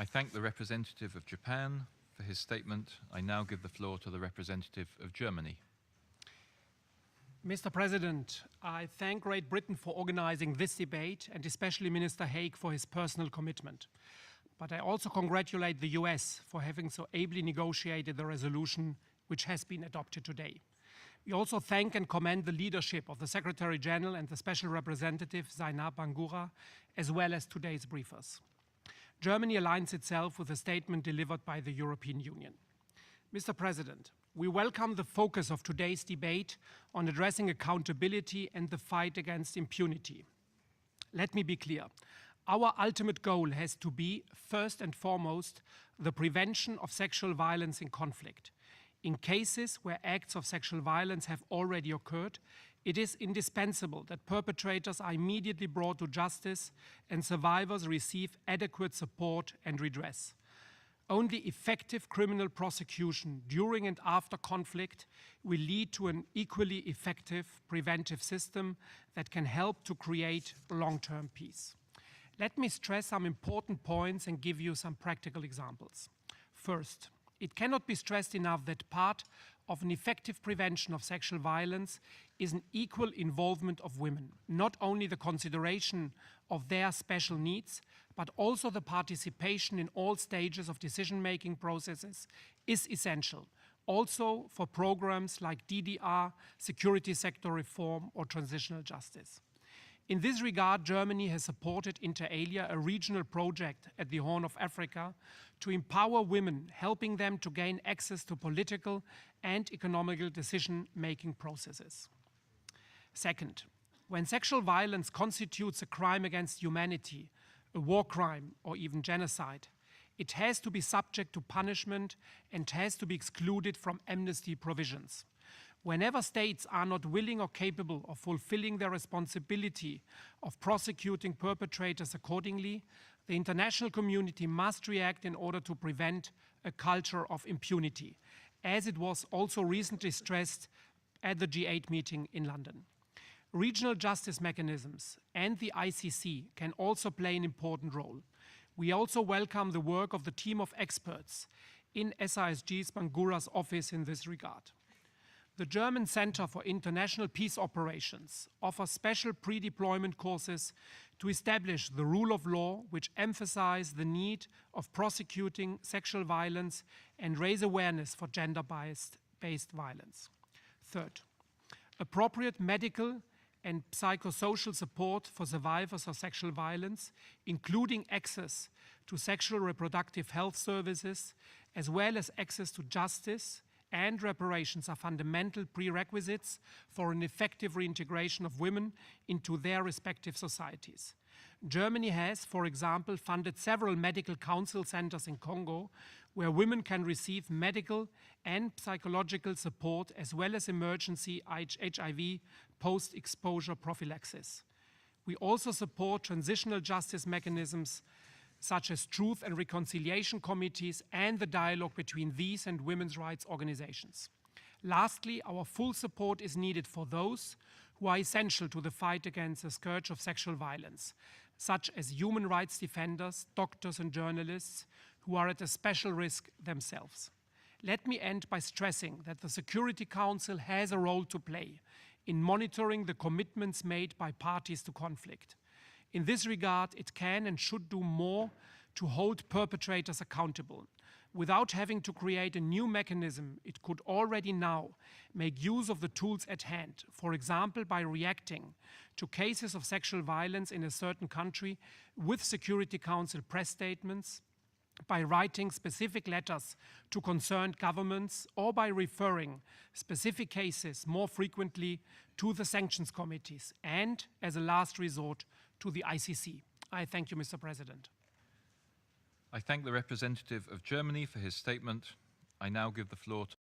I thank the representative of Japan for his statement. I now give the floor to the representative of Germany. Mr. President, I thank Great Britain for organizing this debate and especially Minister Hague for his personal commitment. But I also congratulate the US for having so ably negotiated the resolution which has been adopted today. We also thank and commend the leadership of the Secretary General and the Special Representative Zainab Bangura, as well as today's briefers. Germany aligns itself with the statement delivered by the European Union. Mr. President, we welcome the focus of today's debate on addressing accountability and the fight against impunity. Let me be clear. Our ultimate goal has to be, first and foremost, the prevention of sexual violence in conflict. In cases where acts of sexual violence have already occurred, it is indispensable that perpetrators are immediately brought to justice and survivors receive adequate support and redress. Only effective criminal prosecution during and after conflict will lead to an equally effective preventive system that can help to create long-term peace. Let me stress some important points and give you some practical examples. First, it cannot be stressed enough that part of an effective prevention of sexual violence is an equal involvement of women, not only the consideration of their special needs, but also the participation in all stages of decision-making processes is essential, also for programs like DDR, security sector reform, or transitional justice. In this regard, Germany has supported inter alia, a regional project at the Horn of Africa, to empower women, helping them to gain access to political and economical decision-making processes. Second, when sexual violence constitutes a crime against humanity, a war crime, or even genocide, it has to be subject to punishment and has to be excluded from amnesty provisions. Whenever states are not willing or capable of fulfilling their responsibility of prosecuting perpetrators accordingly, the international community must react in order to prevent a culture of impunity, as it was also recently stressed at the G8 meeting in London. Regional justice mechanisms and the ICC can also play an important role. We also welcome the work of the team of experts in SISG's Bangura's office in this regard. The German Center for International Peace Operations offers special pre-deployment courses to establish the rule of law, which emphasize the need of prosecuting sexual violence and raise awareness for gender-based violence. Third, appropriate medical and psychosocial support for survivors of sexual violence, including access to sexual reproductive health services, as well as access to justice and reparations, are fundamental prerequisites for an effective reintegration of women into their respective societies. Germany has, for example, funded several medical council centers in Congo where women can receive medical and psychological support as well as emergency HIV post-exposure prophylaxis. We also support transitional justice mechanisms such as truth and reconciliation committees and the dialogue between these and women's rights organizations. Lastly, our full support is needed for those who are essential to the fight against the scourge of sexual violence, such as human rights defenders, doctors and journalists who are at a special risk themselves. Let me end by stressing that the Security Council has a role to play in monitoring the commitments made by parties to conflict. In this regard, it can and should do more to hold perpetrators accountable. Without having to create a new mechanism, it could already now make use of the tools at hand, for example, by reacting to cases of sexual violence in a certain country with Security Council press statements, by writing specific letters to concerned governments, or by referring specific cases more frequently to the sanctions committees, and, as a last resort, to the ICC. I thank you, Mr. President. I thank the representative of Germany for his statement. I now give the floor to